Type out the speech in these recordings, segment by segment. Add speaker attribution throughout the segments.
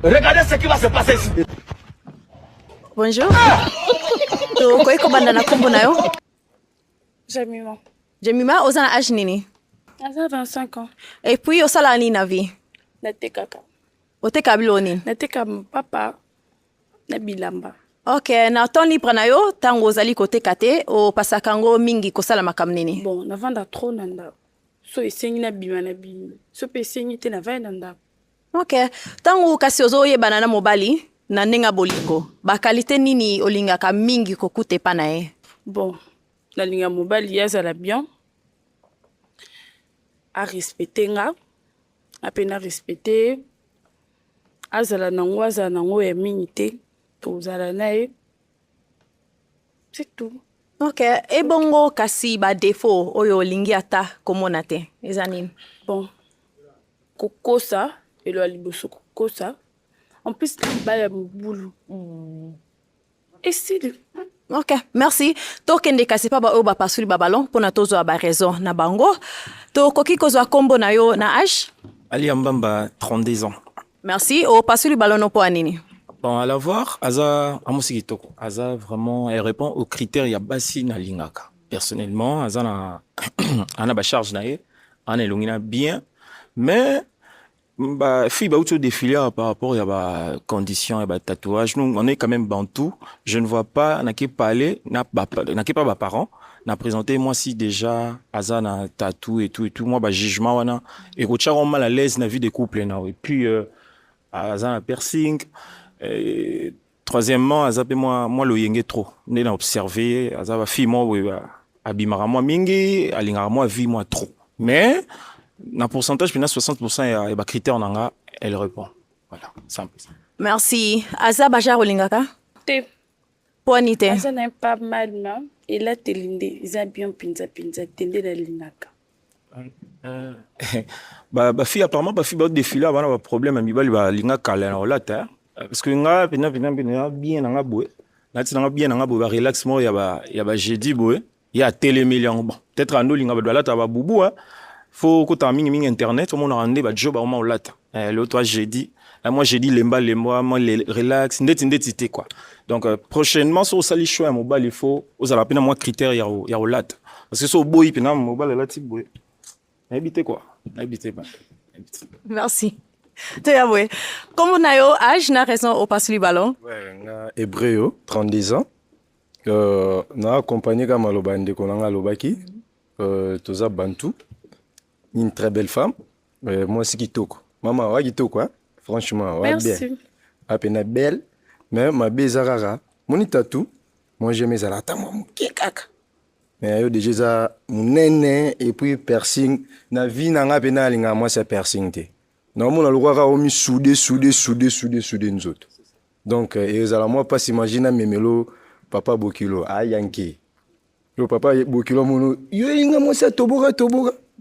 Speaker 1: Regardez ce qui va se passer ici.
Speaker 2: Bonjour. To ko iko banda na kombo na yo?
Speaker 3: Jamima.
Speaker 2: Jemima ozana âge nini?
Speaker 3: Aza 25 ans.
Speaker 2: Et puis osala nini na vie?
Speaker 3: Natekaka.
Speaker 2: Oteka bilo nini?
Speaker 3: Nateka papa na bilamba.
Speaker 2: Ok, na ton libre na yo tango ozali koteka te opasaka ngo mingi kosala makambo nini?
Speaker 3: Bon, navanda trop na ndako. So esengi na bima na bima. So pe esengi te na vai na ndako.
Speaker 2: Ok, tango kasi ozoyebana na mobali na ndenga bolingo bakalite nini olingaka mingi kokute pa na ye?
Speaker 3: Bon, nalinga mobali azala bien. A respecter nga. Apena respecter. Azala nango ya mingi te. Tozala na ye. C'est tout.
Speaker 2: Ok, e bongo kasi ba défaut oyo olingi ata komona te eza nini?
Speaker 3: Bon, kokosa elo aliboso kokosa. En plus, baya mobulu. Et c'est
Speaker 2: Ok, merci. Tokende kasi pa ba oyo bapasuli babalon mpona tozwa ba raison na bango. Tokoki kozwa kombo na yo na âge?
Speaker 4: Ali Ambamba, 32 ans.
Speaker 2: Merci. Opasuli balon po anini?
Speaker 4: Bon, à la voir, Aza, Amosigitoko, Aza vraiment, elle répond aux critères Yabasi na Lingaka. Personnellement, Aza na, ana ba charge na ye, ana elongina bien, mais, bah, fille, bah, outil défilé par rapport à ba conditions et ba tatouage, nous, on est quand même bantou. Je ne vois pas, n'a pas parlé, n'a pas ba parents, n'a présenté, moi, si déjà, Aza na tatou et tout, moi, bah, jugement, wana, et Rocharon mal à l'aise, na vie des couples, et puis, Aza na piercing, et troisièmement, Azapé moi le yenge trop. On a observé, Azaba fille moi abimara moi mingi, alingara moi vie moi trop. Mais dans pourcentage, 60% et critère nanga, elle répond. Voilà, simple.
Speaker 2: Merci. Azaba jar olingaka?
Speaker 3: te.
Speaker 2: Poanite.
Speaker 3: Aza na pas mal non. Et là telinde, ils bien pinza tende la linaka.
Speaker 4: Bah fille apparemment bah fille ba défiler avant ba problème amibali ba linga kala na lata. Parce que nga pena bien nga boé na bien nga boé relax mo ya ba jeudi boé ya télé million bon peut-être ando linga ba lata ba bubu faut que ta mingi internet on rende ba job au lata le toi jeudi moi jeudi lemba moi relax ndeti té quoi donc prochainement sur sali choix mobile il faut aux ala pena moi critère ya au lata parce que so boy pena mobile là ti boé habiter quoi habiter pas.
Speaker 2: Merci. Toyabwe. Comme on a eu âge, na raison au passe ballon.
Speaker 5: Ouais, na hébreu 30 ans. Na accompagné comme Malobande Konanga Lobaki. Toza Bantu. Une très belle femme. Moi c'est Kitoko. Maman wa Kitoko hein. Franchement, wa bien.
Speaker 3: Merci.
Speaker 5: Apena belle, mais ma bezarara. Mon tatou. Moi j'aime ça la moi kekaka. Mais yo déjà ça mon nene et puis piercing na vie na nga pena linga moi c'est piercing té. Non, mon algora omi soudé nous autres. Donc, ils allaient moi pas s'imaginer memelo papa Bokilo à Yankee. Le papa Bokilo mono, yo inga moi ça toboga.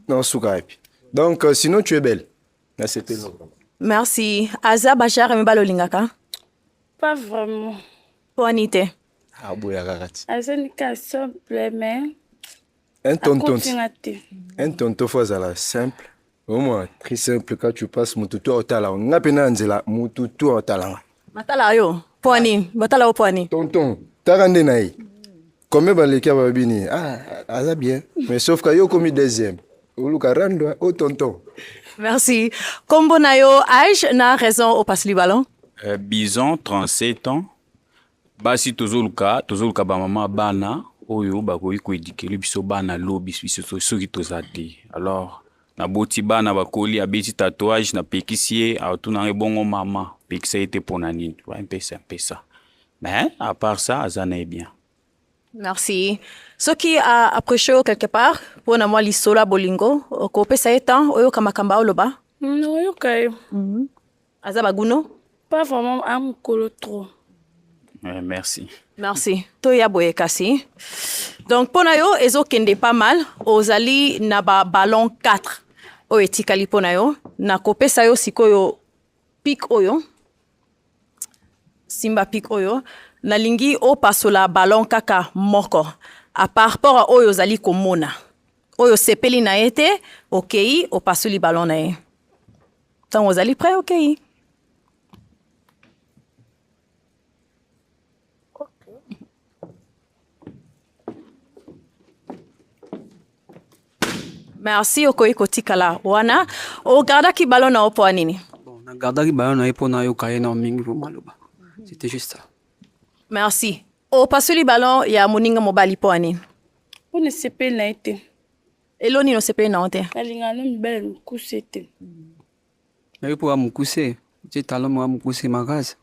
Speaker 5: Non, soukapi. Donc, sinon tu es belle. Là c'était non.
Speaker 2: Merci. Aza Bachar et Mbalo Lingaka?
Speaker 3: Pas vraiment.
Speaker 2: Poanite.
Speaker 5: Ah, boya ragati.
Speaker 3: Aza ni ka simple mais
Speaker 5: Un tonton.
Speaker 3: Un
Speaker 5: tonton fois la simple. Au moins, très simple quand tu passes mon tuto au talent. On a peine à mon tuto au talent.
Speaker 2: Matala yo, poani, batala au poani.
Speaker 5: Tonton, t'as rendu naï. Combien de l'équipe va venir? Ah, ça bien. Mais sauf que yo commis deuxième. Ou le rendre au tonton.
Speaker 2: Merci. Combo na yo, âge, na raison au passe ballon?
Speaker 6: Bison, 37 ans. Basi tozoluka ba mama bana, oyo ba ko éduquer biso bana lobi biso soki tozate. Alors, na boti bana bakoli abeti tatouage na pekisie autuna bongo mama pekisa était pour nani tu vois un peu ça mais à part ça azana est bien.
Speaker 2: Merci. Ce qui a approché quelque part pour na moi lisola bolingo ko pesa etan oyo kamakamba oloba
Speaker 3: non yo kai
Speaker 2: azaba guno
Speaker 3: pas vraiment am kolo trop.
Speaker 6: Merci.
Speaker 2: Merci. Toya boye kasi. Donc pona yo ezo kende pas mal ozali na ba ballon 4. Oyo etikali pona yo na kopesa yo sikoyo pic oyo simba pic oyo na lingi o pasola ballon kaka moko a par rapport a oyo zali komona oyo sepeli na ete okei o pasoli ballon na ye tango zali prêt okei Merci okoki kotikala wana. Ogardaki ballon na yo mpo ya nini?
Speaker 1: Bon, nagardaki ballon na ye mpo nayoka ye na mingi vo maloba. C'était juste ça.
Speaker 2: Merci. Opasoli ballon ya moninga mobali mpo ya nini?
Speaker 3: mpo na sepeli na ye te.
Speaker 2: Elo nini osepeli na yo te?
Speaker 3: nalingaka na mibale mikuse te.
Speaker 1: Naye mpo amukuse. Tie talon mo amukuse makasi.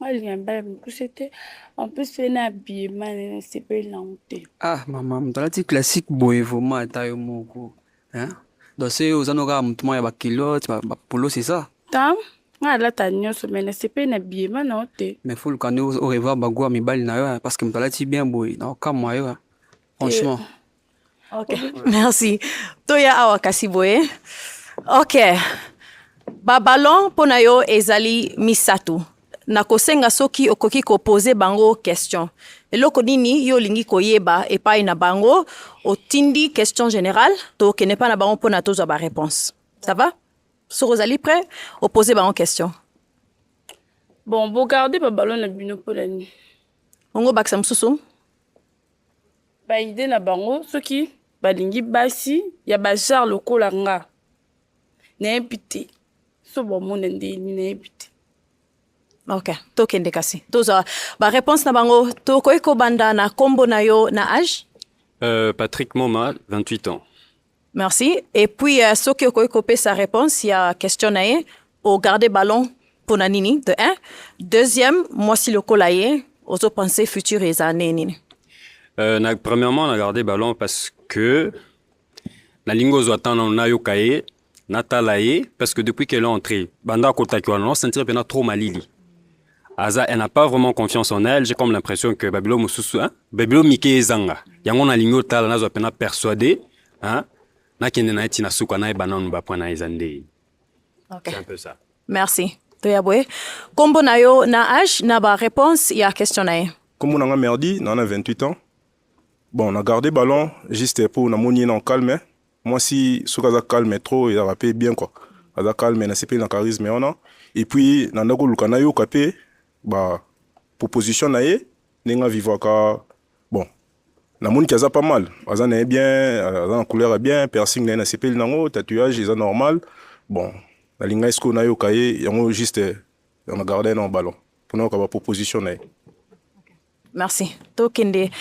Speaker 3: nalingaka mibale mikuse te. En plus fe na abiyema na sepeli na yo te.
Speaker 1: Ah, mama, moto alati classique boye vraiment ata yo moko. Hein? Donc se oza no kaka motu moko ya bakilote, bapolo, c'est ça?
Speaker 3: Tam, nga alata nyonso me na sepeli na abiyema na yo te.
Speaker 1: Mais faut luka nde orevoir bagwa mibali na yo, parce que moto alati bien boye, na okamwa yo. Franchement.
Speaker 2: Ok, merci. Toya awa kasi boye. Ok. Ba ballon mpo na yo ezali misato. Nakosenga soki okoki kopose bango question. Eloko nini yo lingi koyeba epai na bango otindi question générale to kene pa na bango mpo na tozwa ba réponse. Ça va? Soko ozali prêt? Opose bango question.
Speaker 3: Bon, bogarde babalo na bino mpo na nini.
Speaker 2: Ongo bakisa mosusu?
Speaker 3: Baide na bango soki balingi basi ya bajar lokola nga nayebi te so bomona ndeni nayebi te.
Speaker 2: Ok, tokende kasi. Tozwa ba réponse na bango tokoki kobanda na kombo na yo na âge?
Speaker 7: Patrick Moma, 28 ans.
Speaker 2: Merci. Et puis, soki okoki kopesa réponse, il y a question na ye, au garder ballon pour na nini, de 1. Deuxième, moi si lokola ye, ozo penser futur et années nini.
Speaker 7: Premièrement, on a gardé ballon parce que la lingo zoatan on a yokaye, natalaye, parce que depuis qu'elle est entrée, banda kotakyo on sentir pena trop malili. Aza, elle n'a pas vraiment confiance en elle. J'ai comme l'impression que Babilo Mususu, hein, Babilo Mike Zanga, yango na lingo tala na zo pena persuadé, hein, na kende na eti na suka na banan ba point na izande.
Speaker 2: Ok.
Speaker 7: C'est un peu ça.
Speaker 2: Merci. Toyabwe. Kombo na yo na âge, na ba réponse, il y a question na ye.
Speaker 5: Comme on a merdi, on a 28 ans. Bon, on a gardé ballon juste pour na moni en calme. Moi si souka calme trop, il a rappelé bien quoi. Aza calme na CP na charisme on a. Et puis na ndako lukana yo kapé ba proposition na ye nenga vivaka bon. Na moni kaza pas mal. Aza na bien, aza en couleur bien, piercing na CP nango, tatouage est normal. Bon, la linga esko na yo kaye yango juste on a gardé dans ballon. Pour nous ka proposition na ye.
Speaker 2: Merci. Tokende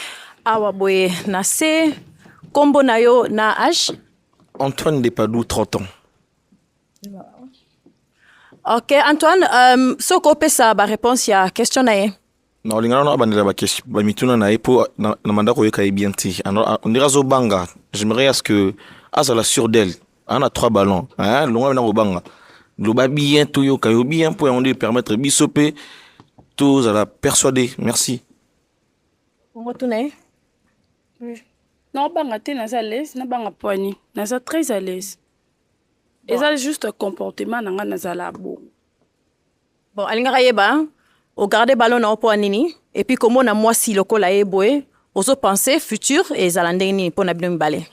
Speaker 2: awa boye na se kombo na yo na âge.
Speaker 4: Antoine Depadou, 30 ans.
Speaker 2: Ok, Antoine, soko pesa ba réponse ya question na ye.
Speaker 4: Na olingana na bandela ba mituna na epo na manda ko yeka bien ti. On dira zo banga. J'aimerais à ce que azala sur d'elle. On a 3 ballons, hein, longa na banga. Loba bien to yo kayo bien pour on lui permettre bisoper tous à la persuader. Merci.
Speaker 2: Ongo tunaye.
Speaker 3: Non, banga te naza à l'aise, na banga poignet, naza très à l'aise. Et ça juste un comportement nanga naza la bon.
Speaker 2: Bon, alingaka yeba, o garder ballon na opo nini, et puis comment na moi si lokola ye boye, ozo penser futur et zalande nini pour na bino mibale.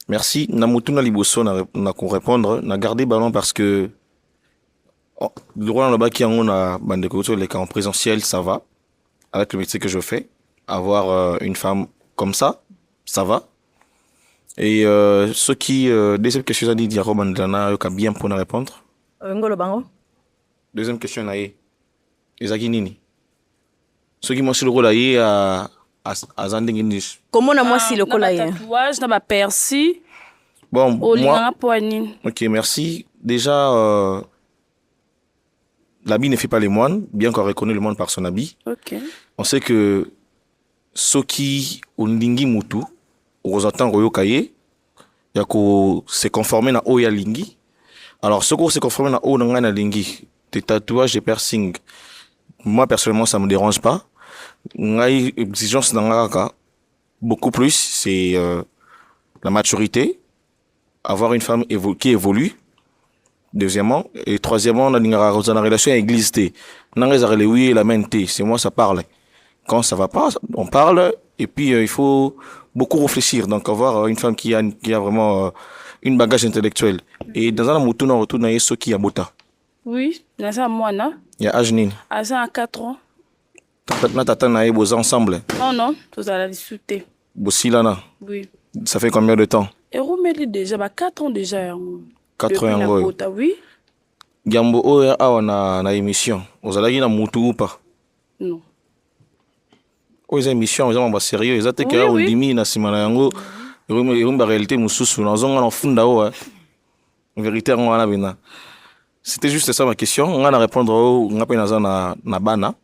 Speaker 4: Merci. Na mutuna liboso na ko répondre, na garder ballon parce que le roi là-bas qui en a bande de les cas en présentiel, ça va. Avec le métier que je fais, avoir une femme comme ça va. Et ceux qui deuxième question a dit Diaro Bandana ka bien pour répondre.
Speaker 2: Ngolo bango.
Speaker 4: Deuxième question na ye. Ezaki nini? Ceux qui m'ont sur le rôle à Zandinginish.
Speaker 2: Comment na moi si lokola ye?
Speaker 3: Na tatouage, na ba persil.
Speaker 4: Bon, moi.
Speaker 3: Poignet.
Speaker 4: OK, merci. Déjà l'habit ne fait pas les moines, bien qu'on reconnaît le monde par son habit.
Speaker 3: OK.
Speaker 4: On sait que Soki Undingi Mutu, Rosatan Royokaye, Yako se conformer na Oya Lingi. Alors, ce qu'on se conformer na Oya na Lingi, tes tatouages et piercings, moi personnellement, ça me dérange pas. Ngai exigence dans beaucoup plus, c'est la maturité, avoir une femme qui évolue. Deuxièmement, et troisièmement, on a une relation avec l'église. Oui, la mente, c'est moi, ça parle. Quand ça va pas, on parle, et puis il faut beaucoup réfléchir. Donc, avoir une femme qui a vraiment une bagage intellectuel. Et dans un mouton, on retourne à ceux qui a bota.
Speaker 3: Oui, dans un mois, non?
Speaker 4: Il y a Ajnin.
Speaker 3: À 4 ans.
Speaker 4: Tata naïe, ensemble.
Speaker 3: Non, non, tout à la discuter.
Speaker 4: Bossilana.
Speaker 3: Oui.
Speaker 4: Ça fait combien de temps?
Speaker 3: erumeli déjà 4 ans déjà yango
Speaker 5: 4 ans yango oyo.
Speaker 3: bota oui
Speaker 5: Gambo oyo awa na émission ozalaki na mutu ou pas?
Speaker 3: non
Speaker 5: Oyo eza émission eza mamba sérieux eza te
Speaker 3: Oui,
Speaker 5: kaka
Speaker 3: oui.
Speaker 5: ondimi na nsima na yango erumba réalité mosusu nazonga na funda oyo vérité yango wana bena. C'était juste ça ma question. On va répondre au nga pe naza na bana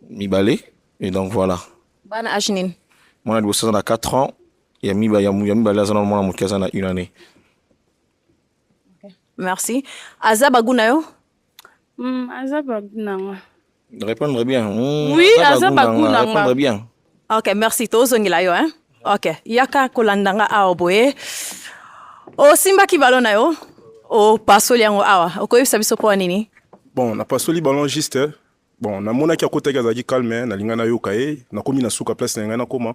Speaker 5: mibale et donc voilà.
Speaker 2: Bana Ashnin.
Speaker 5: Moi na liboso na 4 ans ya mibale aza na mwana moke aza na 1 année.
Speaker 2: Merci. Aza baguna yo?
Speaker 3: aza bagunanga
Speaker 5: Répondre bien.
Speaker 3: Oui, aza baguna nga.
Speaker 5: Répondre bien.
Speaker 2: Ok, merci. Tozongila yo, hein? Ok. Yaka kolandanga awa boye. O simbaki balo na yo? O pasoli yango awa. Okoyebisa biso po nini?
Speaker 8: Bon, na pasoli ballon juste. Bon, na mona ki akota kazaki calme, na linga na yoka na komi na suka place na linga na koma.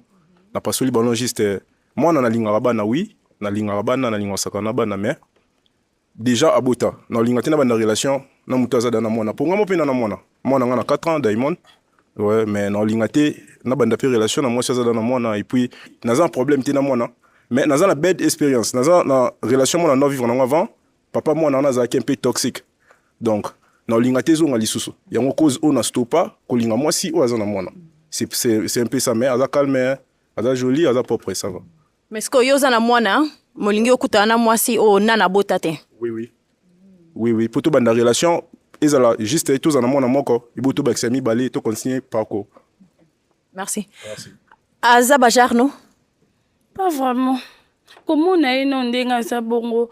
Speaker 8: Na pasoli ballon juste. Moi na linga bana oui, na linga bana na linga sakana bana mais déjà abota. Na linga tena bana relation na mutaza na mona. Pour ngamo pena na mona. Mona nga na 4 ans Diamond. Ouais, mais na linga te na banda pe relation na moi ça na mona et puis na un problème te na mona. Mais na na bad expérience. Na relation mona na vivre na avant. Papa moi na un peu toxique. Donc na linga te zo ngali susu. Yango cause on na stopa ko linga moi si o azana mona. C'est un peu ça mais aza calme, aza joli, aza propre ça va.
Speaker 2: Mais ce que yo za na mwana, molingi okuta na mwasi o nana bota te.
Speaker 8: Oui oui. Oui oui, pour tout banda relation ezala juste tous en mona moko, iboto ba xami balé to continuer par ko.
Speaker 2: Merci. Merci. Aza bajar no?
Speaker 3: pas vraiment comment na ye no ndenge aza bongo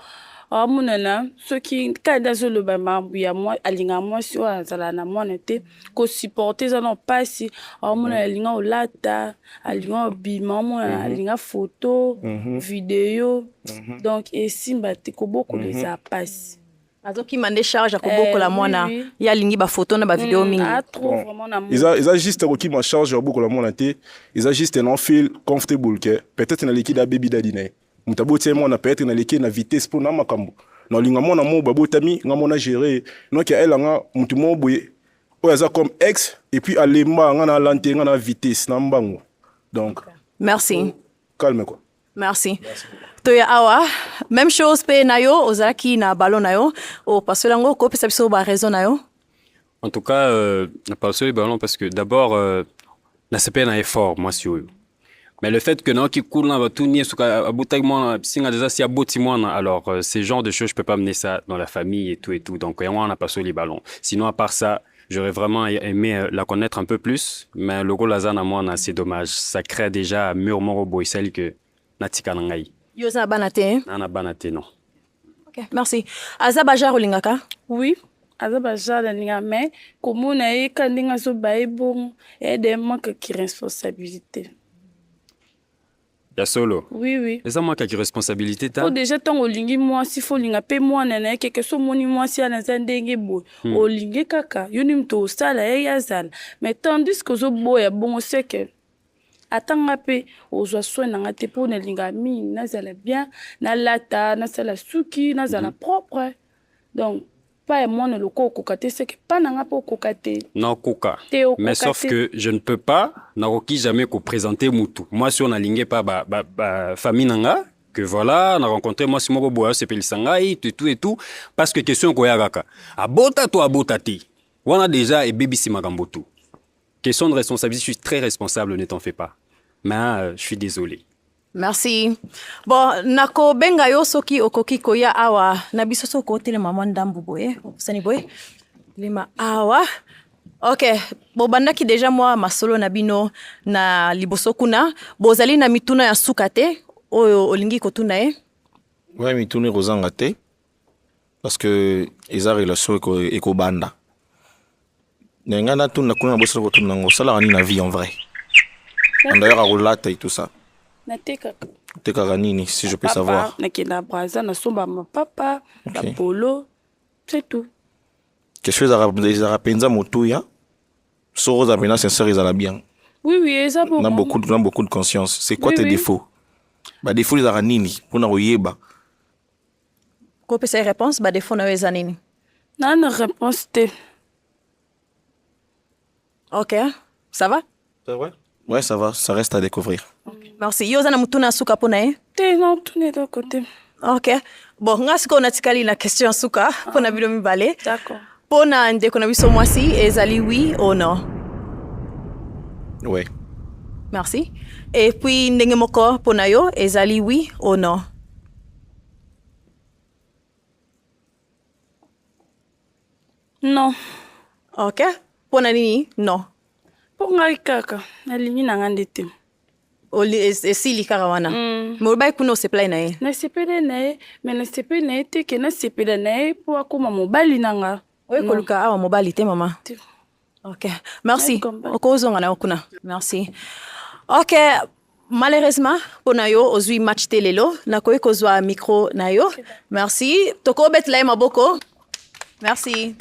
Speaker 3: amonana soki kadi azoloba makambo ya mwa alinga mwasi oyo azala na mwana te kosupporte eza na mpasi amonana alinga olata alinga obima amonana alinga foto video donc esimba te kobokola eza mpasi
Speaker 2: azokima nde charge akobokola mwana ye alingi bafoto na bavideo mingi
Speaker 8: eza juste kokima charge akobokola mwana te eza juste non feel comfortable ke peut-être na leki da baby daddy na ye mutu abotia mwana peut-être na leki na vitesse mpo na makambo na olinga mwana mo babotami nga mona gérer noki aela nga mutu mo boye oyo aza comme ex et puis alemba nga na alante nga na vitesse na mbango donc
Speaker 2: merci
Speaker 8: calme quoi
Speaker 2: merci toya awa même chose pe na yo ozalaki na ballon na yo opasoli yango kopesa biso baraison na yo
Speaker 7: en tout cas napasoli ballon parce que d'abord nasepe na effort mwasi oyo mais le fait que non qui coule là tout nier suka abutaki mwana singa déjà si aboti mwana alors ces genres de choses je peux pas mener ça dans la famille et tout donc on n'a pas soli ballon sinon à part ça j'aurais vraiment aimé la connaître un peu plus mais le rôle Lazana mwana c'est dommage ça crée déjà murmure boy celle que natika nangai
Speaker 2: yo za banate
Speaker 7: na banate non
Speaker 2: OK merci azabaja rolingaka
Speaker 3: oui azabaja linga mais comment na ye kandinga so bae bon et des manque qui responsabilité
Speaker 7: ya solo
Speaker 3: oui oui
Speaker 7: eza moi qui responsabilité ta
Speaker 3: faut déjà tant olingi moi si faut linga pe moi na quelque so moni moi si ana ndenge boy olingi kaka yoni mto sala yazala mais tandis que zo boya bon c'est que atanga pe ozwa soin na te po na linga mi nazala bien na lata na sala suki nazala propre donc pas moi le kokate c'est que pas na po kokate
Speaker 7: non koka mais sauf que je ne peux pas naroki jamais ko présenter mutu moi si on a lingé pas ba famille nanga que voilà on a rencontré moi si moko boya sepeli sangai tout et tout parce que question ko yakaka abota to abota te on a déjà et baby si makambo tout question de responsabilité je suis très responsable ne t'en fais pas mais je suis désolé.
Speaker 2: Merci. Bon, nako benga yo soki okoki koya awa na biso soko telema mwandambu boye. Sani boye. Lima awa. OK. Bo bandaki déjà moi masolo na bino na liboso kuna. Bozali na mituna ya sukate oyo olingi kotuna e.
Speaker 5: Ouais, mituna rozanga te. Parce que eza relation eko banda. Nenga na tuna kuna boso ko tuna ngosala ni na vie en vrai. D'ailleurs, à roulate et tout ça. T'es nini, si je peux savoir.
Speaker 3: Na braza, na somba ma papa, na polo, c'est tout.
Speaker 5: Quelque chose à penza motuya. Soro za pena sincère ils la bien.
Speaker 3: Oui, ça bon.
Speaker 5: On a beaucoup de conscience. C'est quoi tes défauts? Ba défauts les ara nini pour na oyeba.
Speaker 2: Ko pesa réponse ba défaut na weza nini?
Speaker 3: Na réponse te.
Speaker 2: OK, ça va?
Speaker 5: C'est vrai? Ouais, ça va, ça reste à découvrir.
Speaker 3: Okay.
Speaker 2: Merci. Yo zana mutuna suka pona ye?
Speaker 3: Te non tourner de côté.
Speaker 2: Ok. Bon, nga siko natikali na question suka pona bilo mibale.
Speaker 3: D'accord.
Speaker 2: Pona ndeko na biso mwasi ezali oui ou non?
Speaker 8: Ouais.
Speaker 2: Merci. Et puis ndenge moko pona yo ezali oui ou non?
Speaker 3: Non.
Speaker 2: Ok. Pona nini? Non.
Speaker 3: Pour ngai kaka, nalingi na ngande te.
Speaker 2: Esili kaka wana. Mobai kuno sepelai na ye.
Speaker 3: Na sepele na ye, mais na sepele na ye te ke na sepele na ye po akoma mobali na nga.
Speaker 2: Oye koluka awa mobali te mama.
Speaker 3: Te.
Speaker 2: Ok. Merci.
Speaker 3: Welcome.
Speaker 2: Okozonga na okuna. Merci. Ok. Malheureusement, pona yo ozui match te lelo. Nakoye kozwa micro na yo. Merci. Toko bet la maboko. Merci.